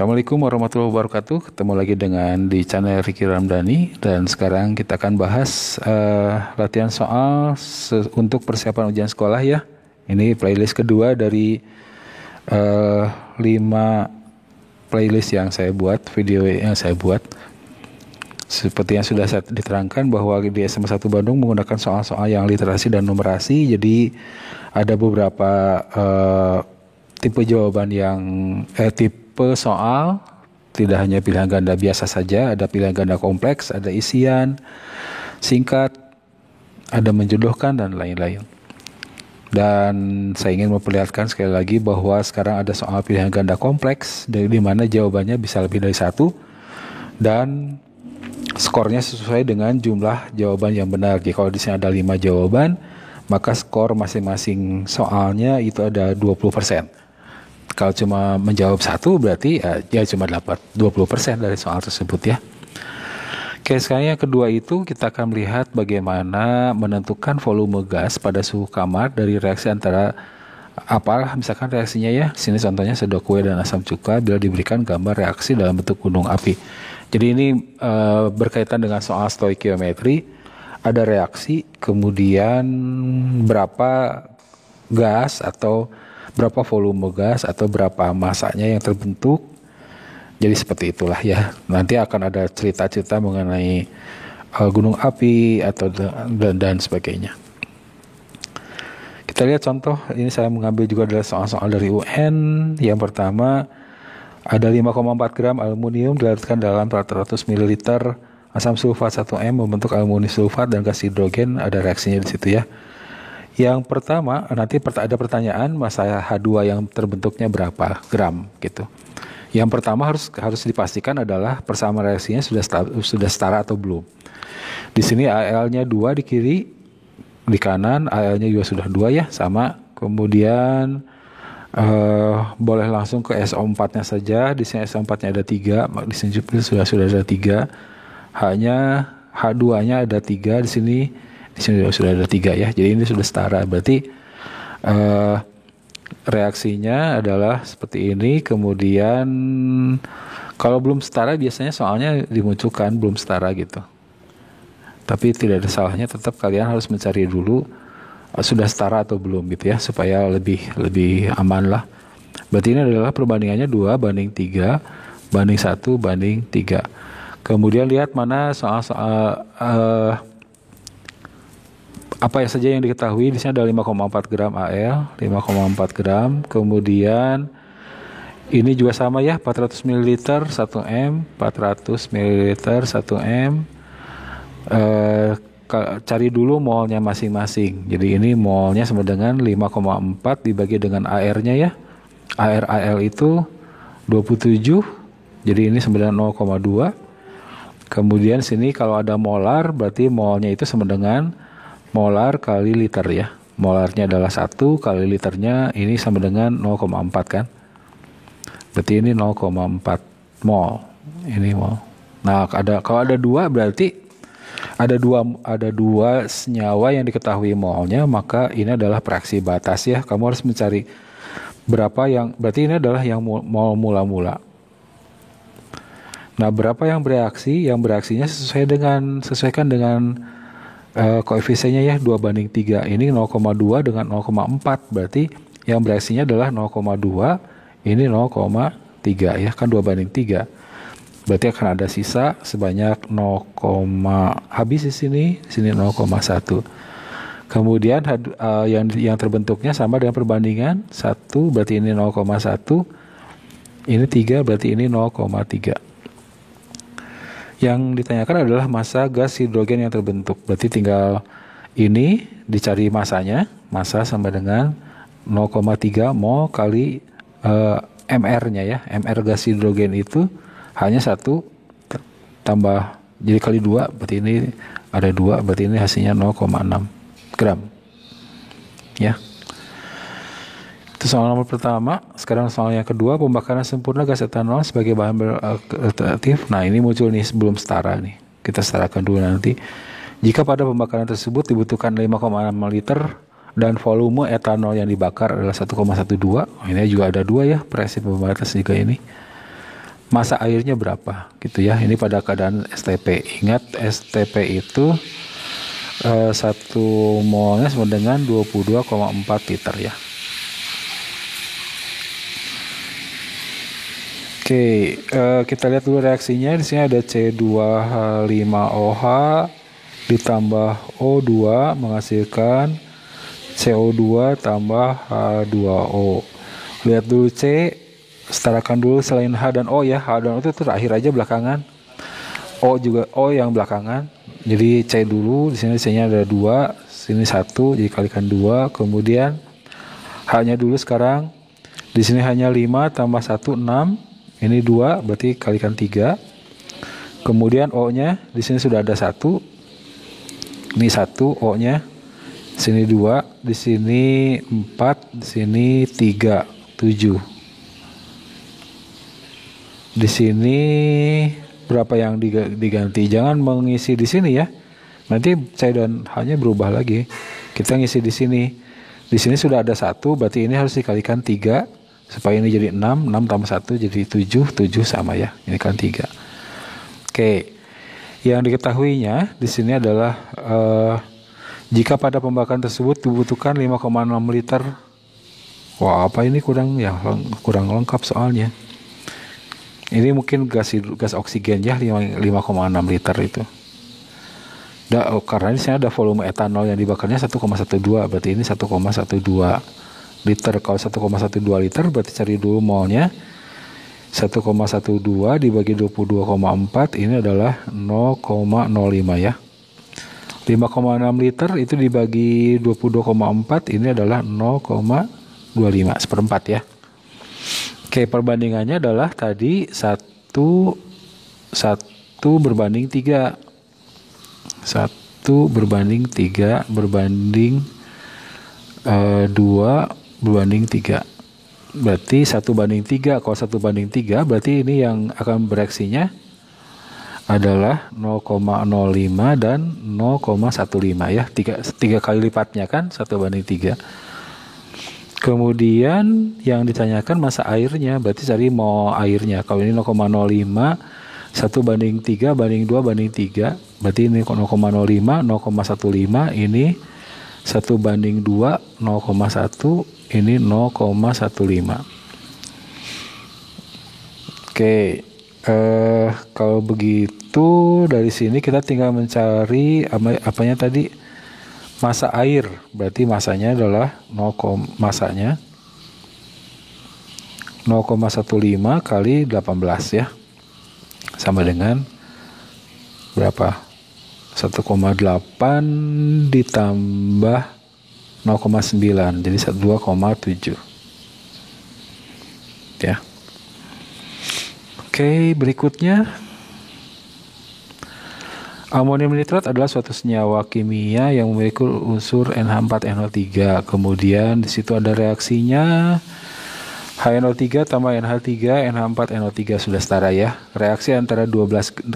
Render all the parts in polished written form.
Assalamualaikum warahmatullahi wabarakatuh. Ketemu lagi dengan di channel Ricky Ramdhani, dan sekarang kita akan bahas latihan soal untuk persiapan ujian sekolah ya. Ini playlist kedua dari 5 playlist yang saya buat, video yang saya buat. Seperti yang sudah saya diterangkan bahwa di SMA 1 Bandung menggunakan soal-soal yang literasi dan numerasi. Jadi ada beberapa tipe jawaban yang tipe soal, tidak hanya pilihan ganda biasa saja, ada pilihan ganda kompleks, ada isian, singkat, ada menjodohkan, dan lain-lain. Dan saya ingin memperlihatkan sekali lagi bahwa sekarang ada soal pilihan ganda kompleks, di mana jawabannya bisa lebih dari satu, dan skornya sesuai dengan jumlah jawaban yang benar. Jadi kalau di sini ada 5 jawaban, maka skor masing-masing soalnya itu ada 20%. Kalau cuma menjawab satu berarti ya cuma dapat 20% dari soal tersebut ya. Oke, sekarang yang kedua itu kita akan melihat bagaimana menentukan volume gas pada suhu kamar dari reaksi antara apalah, misalkan reaksinya ya. Sini contohnya sendok kue dan asam cuka bila diberikan gambar reaksi dalam bentuk gunung api. Jadi ini berkaitan dengan soal stoikiometri. Ada reaksi, kemudian berapa gas atau berapa volume gas atau berapa masanya yang terbentuk. Jadi seperti itulah ya. Nanti akan ada cerita-cerita mengenai gunung api atau dan sebagainya. Kita lihat contoh, ini saya mengambil juga adalah soal-soal dari UN. Yang pertama, ada 5,4 gram aluminium dilarutkan dalam 400 ml asam sulfat 1M membentuk aluminium sulfat dan gas hidrogen, ada reaksinya di situ ya. Yang pertama, nanti ada pertanyaan massa H2 yang terbentuknya berapa gram gitu. Yang pertama harus dipastikan adalah persamaan reaksinya sudah setara atau belum. Di sini Al-nya 2 di kiri, di kanan Al-nya juga sudah 2 ya, sama. Kemudian boleh langsung ke SO4-nya saja. Di sini SO4-nya ada 3, di sini sudah ada 3. H2-nya ada 3 di sini. Di sini sudah ada 3 ya, jadi ini sudah setara. Berarti reaksinya adalah seperti ini. Kemudian kalau belum setara biasanya soalnya dimunculkan belum setara gitu. Tapi tidak ada salahnya, tetap kalian harus mencari dulu sudah setara atau belum gitu ya, supaya lebih aman lah. Berarti ini adalah perbandingannya 2 banding 3 banding 1 banding 3. Kemudian lihat mana soal-soal apa yang saja yang diketahui. Di sini ada 5,4 gram Al, 5,4 gram. Kemudian ini juga sama ya, 400 ml 1M, 400 ml 1M. Cari dulu molnya masing-masing. Jadi ini molnya sama dengan 5,4 dibagi dengan AR-nya ya. AR itu 27. Jadi ini sama dengan 0,2. Kemudian sini kalau ada molar berarti molnya itu sama dengan molar kali liter ya. Molarnya adalah 1 kali liternya ini sama dengan 0,4 kan. Berarti ini 0,4 mol. Ini mol. Nah, kalau ada 2 berarti ada dua senyawa yang diketahui molnya, maka ini adalah fraksi batas ya. Kamu harus mencari berapa yang, berarti ini adalah yang mol mula-mula. Nah, berapa yang bereaksi? Yang bereaksinya sesuaikan dengan koefisiennya ya, 2 banding 3. Ini 0,2 dengan 0,4. Berarti yang bereaksinya adalah 0,2. Ini 0,3 ya, kan 2 banding 3. Berarti akan ada sisa sebanyak 0, habis di sini 0,1. Kemudian yang terbentuknya sama dengan perbandingan 1, berarti ini 0,1. Ini 3, berarti ini 0,3. Yang ditanyakan adalah massa gas hidrogen yang terbentuk. Berarti tinggal ini dicari massanya. Massa sama dengan 0,3 mol kali MR-nya ya. MR gas hidrogen itu hanya 1 tambah, jadi kali 2, berarti ini ada 2, berarti ini hasilnya 0,6 gram. Ya. Itu soal nomor pertama. Sekarang soal yang kedua, pembakaran sempurna gas etanol sebagai bahan alternatif. Nah, ini muncul nih sebelum setara nih. Kita setarakan dulu nanti. Jika pada pembakaran tersebut dibutuhkan 5,6 liter dan volume etanol yang dibakar adalah 1,12. Ini juga ada 2 ya, prinsip pembatas juga ini. massa airnya berapa gitu ya. Ini pada keadaan STP. Ingat STP itu 1 molnya sama dengan 22,4 liter ya. Oke, kita lihat dulu reaksinya. Di sini ada C2H5OH ditambah O2 menghasilkan CO2 tambah H2O. Lihat dulu C, setarakan dulu selain H dan O ya. H dan O itu terakhir aja belakangan. O juga O yang belakangan. Jadi C dulu, di sini C-nya ada 2, sini 1, jadi kalikan 2. Kemudian H-nya dulu sekarang. Di sini hanya 5 tambah 1 6. Ini 2, berarti kalikan 3. Kemudian O-nya di sini sudah ada 1. Ini 1 O-nya. Sini 2, di sini 4, di sini 3, 7. Di sini berapa yang diganti? Jangan mengisi di sini ya. Nanti C dan H-nya berubah lagi. Kita ngisi di sini. Di sini sudah ada 1, berarti ini harus dikalikan 3 supaya ini jadi 6, 6 tambah 1 jadi 7, 7 sama ya. Ini kan 3. Oke. Yang diketahuinya di sini adalah jika pada pembakaran tersebut dibutuhkan 5,6 liter. Wah, apa ini kurang lengkap soalnya. Ini mungkin gas oksigen ya, 5,6 liter itu. Karena di sini ada volume etanol yang dibakarnya 1,12, berarti ini 1,12 liter. Kalau 1,12 liter berarti cari dulu molnya. 1,12 dibagi 22,4 ini adalah 0,05 ya. 5,6 liter itu dibagi 22,4 ini adalah 0,25 seperempat ya. Oke, perbandingannya adalah tadi 1 berbanding 3. 1 berbanding 3 berbanding 2 berbanding 3. Berarti 1 banding 3. Kalau 1 banding 3 berarti ini yang akan bereaksinya adalah 0,05 dan 0,15 ya. 3 kali lipatnya kan 1 banding 3. Kemudian yang ditanyakan massa airnya, berarti cari mol airnya. Kalau ini 0,05, 1 banding 3 banding 2 banding 3, berarti ini 0,05, 0,15, ini 1 banding 2, 0,1, ini 0,15. Oke, kalau begitu dari sini kita tinggal mencari apanya tadi? Massa air, berarti masanya adalah 0,15 kali 18 ya, sama dengan berapa? 1,8 ditambah 0,9, jadi 2,7 ya. Oke, berikutnya amonium nitrat adalah suatu senyawa kimia yang memiliki unsur NH4NO3. Kemudian di situ ada reaksinya HNO3 tambah NH3, NH4NO3 sudah setara ya. Reaksi antara 12,6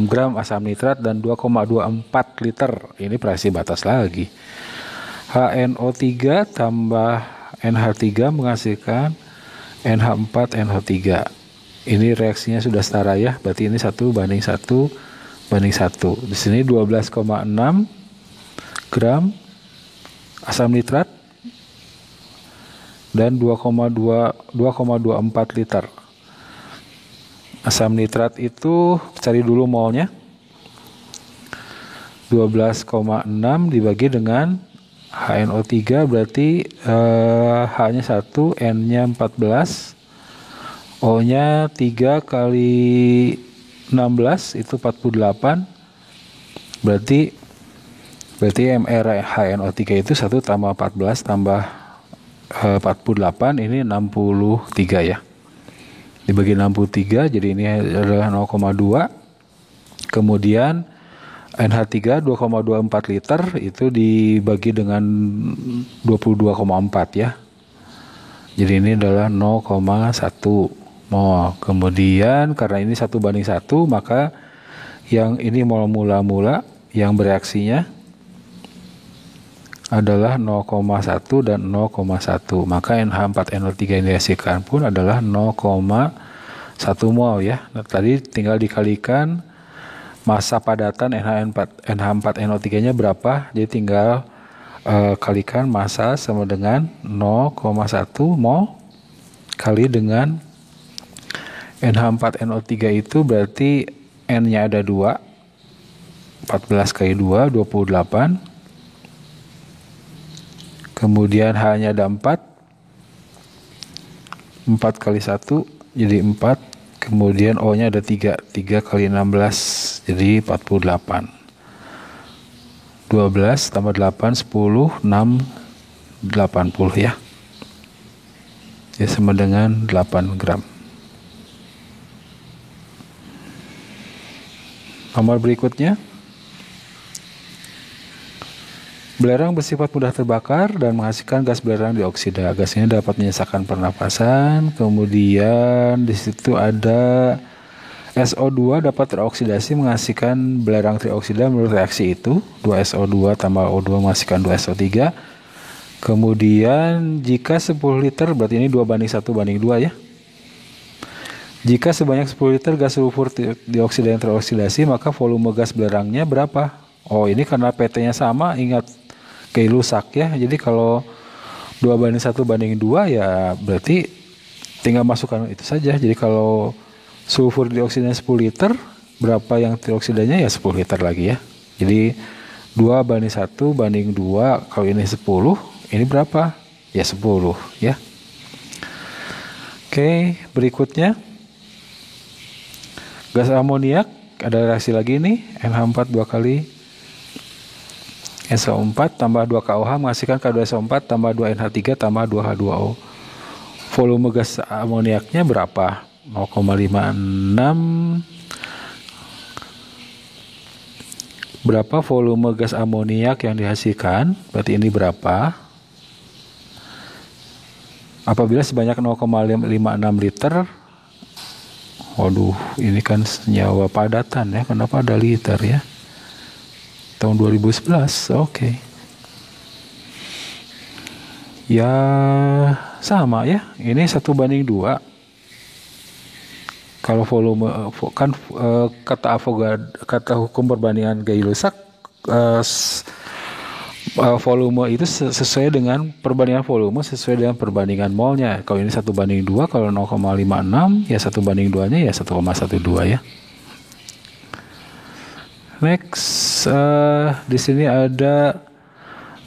gram asam nitrat dan 2,24 liter. Ini reaksi batas lagi. HNO3 tambah NH3 menghasilkan NH4NO3. Ini reaksinya sudah setara ya. Berarti ini 1 banding 1 banding 1. Di sini 12,6 gram asam nitrat dan 2,24 liter. Asam nitrat itu cari dulu molnya. 12,6 dibagi dengan HNO3 berarti H-nya 1, N-nya 14, O-nya 3 kali 16 itu 48. Berarti MrHNO3 itu 1 tambah 14 tambah 48 ini 63 ya. Dibagi 63 jadi ini adalah 0,2. Kemudian NH3 2,24 liter itu dibagi dengan 22,4 ya. Jadi ini adalah 0,1 mol. Kemudian karena ini 1 banding 1 maka yang ini mol mula yang bereaksinya adalah 0,1 dan 0,1. Maka NH4NO3 yang dihasilkan pun adalah 0,1 1 mol ya. Nah, tadi tinggal dikalikan massa padatan NH4NO3-nya berapa, jadi tinggal kalikan massa sama dengan 0,1 mol kali dengan NH4NO3 itu berarti N-nya ada 2, 14 kali 2, 28. Kemudian H-nya ada 4, 4 kali 1 jadi 4. Kemudian O-nya ada 3, 3 kali 16 jadi 48. 12 tambah 8, 10, 6, 80 ya. Ya sama dengan 8 gram. Nomor berikutnya. Belerang bersifat mudah terbakar dan menghasilkan gas belerang dioksida. Gas ini dapat menyesakkan pernapasan. Kemudian di situ ada SO2 dapat teroksidasi menghasilkan belerang trioksida menurut reaksi itu. 2SO2 tambah O2 menghasilkan 2SO3. Kemudian jika 10 liter berarti ini 2:1:2 ya. Jika sebanyak 10 liter gas sulfur dioksida yang teroksidasi, maka volume gas belerangnya berapa? Oh, ini karena PT-nya sama, ingat Gay-Lussac ya. Jadi kalau 2:1:2 ya berarti tinggal masukkan itu saja. Jadi kalau sulfur dioksidanya 10 liter, berapa yang trioksidanya ya 10 liter lagi ya. Jadi 2:1:2, kalau ini 10, ini berapa? Ya 10 ya. Oke, berikutnya gas amoniak, ada reaksi lagi nih, NH4 2 kali SO4 tambah 2 KOH menghasilkan K2SO4 tambah 2 NH3 tambah 2 H2O. Volume gas amoniaknya berapa? 0,56. Berapa volume gas amoniak yang dihasilkan? Berarti ini berapa? Apabila sebanyak 0,56 liter. Waduh, ini kan senyawa padatan ya. Kenapa ada liter ya? Tahun 2011, oke. Ya sama ya, ini 1:2. Kalau volume kan kata Avogadro, kata hukum perbandingan Gay-Lussac, volume itu sesuai dengan perbandingan volume sesuai dengan perbandingan molnya. Kalau ini 1:2, kalau 0,56 ya 1:2-nya ya 1,12 ya. Next, di sini ada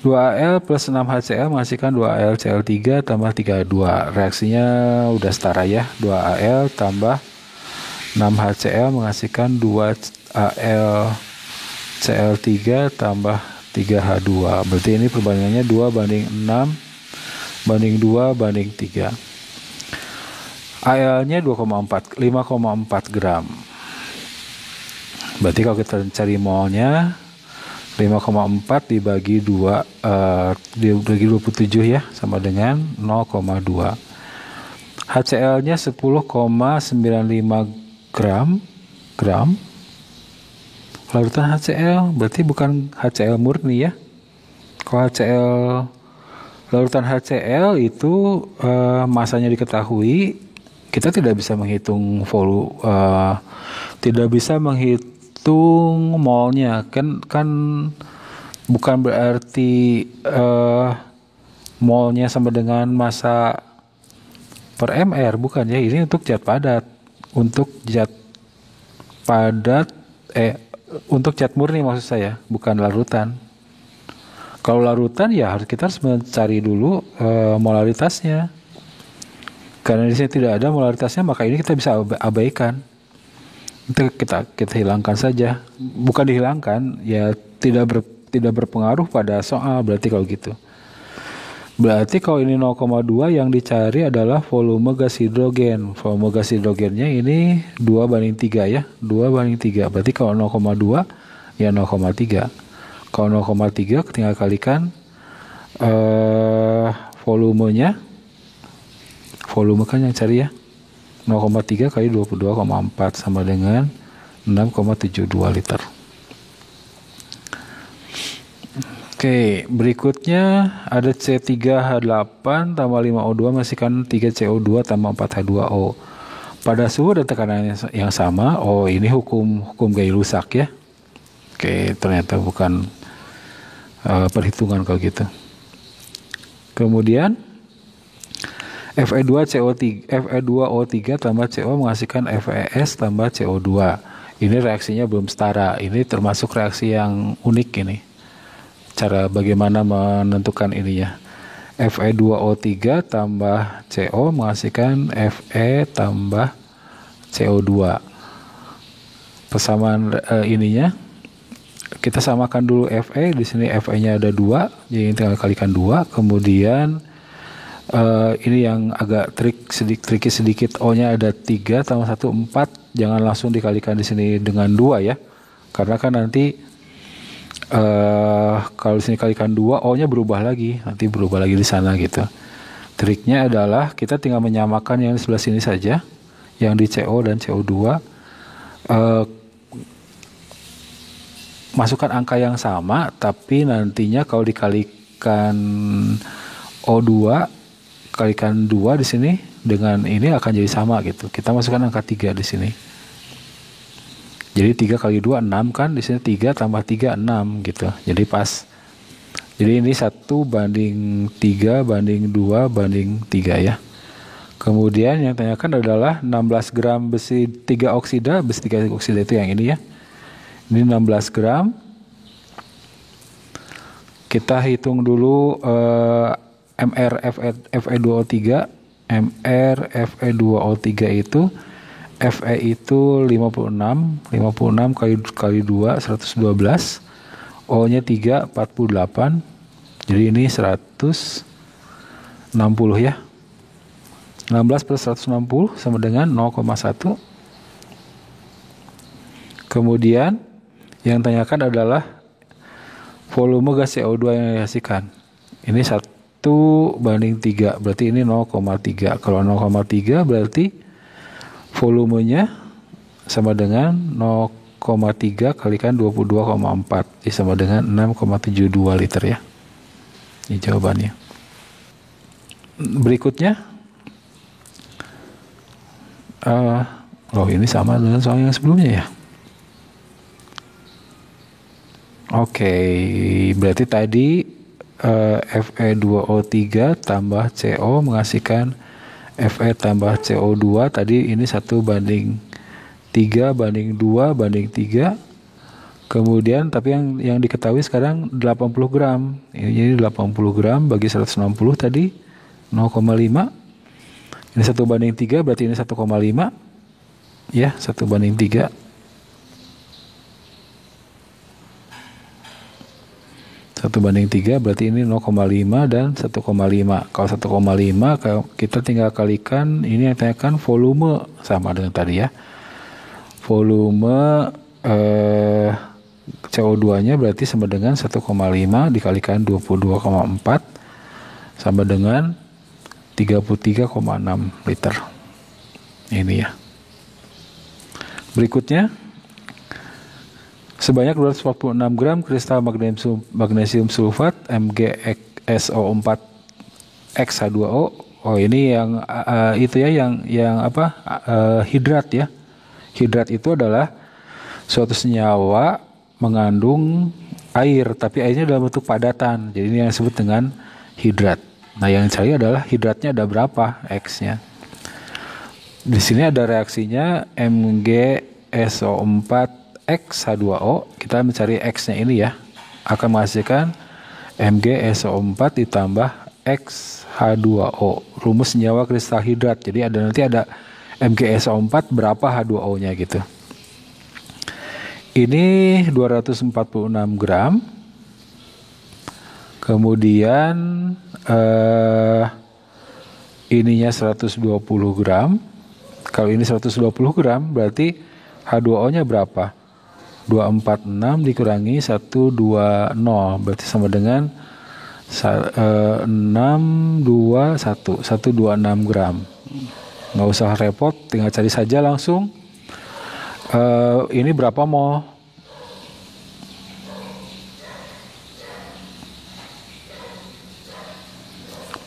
2Al plus 6HCl menghasilkan 2AlCl3 tambah 32. Reaksinya udah setara ya. 2Al tambah 6HCl menghasilkan 2AlCl3 tambah 3H2. Berarti ini perbandingannya 2:6:2:3. Al-nya 5,4 gram. Berarti kalau kita cari molnya 5,4 dibagi 2 dibagi 27 ya, sama dengan 0,2. HCl-nya 10,95 gram. Larutan HCl berarti bukan HCl murni ya. Kalau HCl larutan HCl itu masanya diketahui, kita tidak bisa menghitung tidak bisa menghitung molnya kan bukan berarti molnya sama dengan massa per mr, bukan ya. Ini untuk zat padat, untuk zat murni maksud saya, bukan larutan. Kalau larutan ya kita harus mencari dulu molaritasnya. Karena di sini tidak ada molaritasnya, maka ini kita bisa abaikan. Itu kita hilangkan saja. Bukan dihilangkan, ya tidak berpengaruh pada soal berarti kalau gitu. Berarti kalau ini 0,2 yang dicari adalah volume gas hidrogen. Volume gas hidrogennya ini 2:3 ya. 2:3. Berarti kalau 0,2 ya 0,3. Kalau 0,3 tinggal kalikan volumenya. Volume kan yang cari ya. 0,3 kali 22,4 sama dengan 6,72 liter. Oke, berikutnya ada C3H8 tambah 5O2 menghasilkan 3CO2 tambah 4H2O. pada suhu dan tekanan yang sama. Oh, ini hukum Gay-Lussac ya. Oke, ternyata bukan perhitungan kalau gitu. Kemudian Fe2O3 tambah CO menghasilkan FeS tambah CO2. Ini reaksinya belum setara. Ini termasuk reaksi yang unik ini. Cara bagaimana menentukan ininya. Fe2O3 tambah CO menghasilkan Fe tambah CO2. Persamaan ininya kita samakan dulu Fe. Di sini Fe-nya ada 2, jadi tinggal kalikan 2. Kemudian ini yang agak tricky sedikit, O-nya ada 3 tambah 1 4. Jangan langsung dikalikan di sini dengan 2 ya. Karena kan nanti kalau di sini kalikan 2, O-nya berubah lagi, nanti berubah lagi di sana gitu. Triknya adalah kita tinggal menyamakan yang di sebelah sini saja, yang di CO dan CO2. Masukkan angka yang sama, tapi nantinya kalau dikalikan O2, kalikan 2 di sini dengan ini akan jadi sama gitu. Kita masukkan angka 3 di sini. Jadi 3 kali 2 6 kan, di sini 3 tambah 3 6 gitu. Jadi pas. Jadi ini 1 banding 3 banding 2 banding 3 ya. Kemudian yang tanyakan adalah 16 gram besi 3 oksida. Besi 3 oksida itu yang ini ya. Ini 16 gram. Kita hitung dulu MR Fe2O3. MR Fe2O3 itu Fe itu 56 kali 2 112. O-nya 3 48. Jadi ini 160 ya. 16 plus 160 sama dengan 0,1. Kemudian yang tanyakan adalah volume gas CO2 yang dihasilkan. Ini 1 banding 3, berarti ini 0,3. Kalau 0,3 berarti volumenya sama dengan 0,3 kalikan 22,4, sama dengan 6,72 liter ya. Ini jawabannya. Berikutnya, ini sama dengan soal yang sebelumnya ya. Oke, berarti tadi Fe2O3 tambah CO menghasilkan Fe tambah CO2. Tadi ini 1 banding 3 banding 2 banding 3. Kemudian tapi yang diketahui sekarang 80 gram. Ini 80 gram bagi 160 tadi 0,5. Ini 1 banding 3 berarti ini 1,5. Ya, 1 banding 3. 1 banding 3 berarti ini 0,5 dan 1,5. Kalau 1,5 kita tinggal kalikan ini yang tanyakan volume sama dengan tadi ya. Volume CO2-nya berarti sama dengan 1,5 dikalikan 22,4 sama dengan 33,6 liter. Ini ya. Berikutnya, sebanyak 246 gram kristal magnesium sulfat MgSO4X-H2O. Oh, ini yang itu ya, yang apa? Hidrat ya. Hidrat itu adalah suatu senyawa mengandung air, tapi airnya dalam bentuk padatan. Jadi ini yang disebut dengan hidrat. Nah, yang dicari adalah hidratnya ada berapa X-nya. Di sini ada reaksinya MgSO4X-H2O, kita mencari X-nya ini ya, akan menghasilkan MgSO4 ditambah X-H2O, rumus senyawa kristal hidrat. Jadi nanti ada MgSO4 berapa H2O-nya gitu. Ini 246 gram. Kemudian ininya 120 gram. Kalau ini 120 gram berarti H2O-nya berapa? 246 dikurangi 120 berarti sama dengan 126 gram. Nggak usah repot, tinggal cari saja langsung. Ini berapa mol?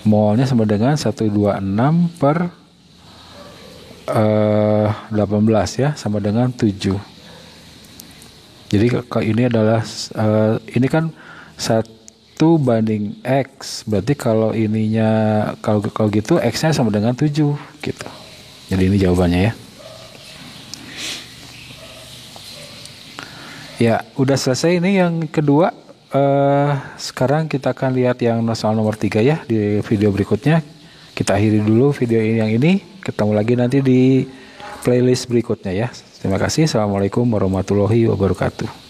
Molnya sama dengan 126 per 18 ya, sama dengan 7. Jadi ini adalah ini kan 1 banding X. Berarti kalau ininya kalau gitu X-nya sama dengan 7 gitu. Jadi ini jawabannya ya. Ya, udah selesai ini yang kedua. Sekarang kita akan lihat yang soal nomor 3 ya di video berikutnya. Kita akhiri dulu video yang ini. Ketemu lagi nanti di playlist berikutnya ya. Terima kasih. Assalamualaikum warahmatullahi wabarakatuh.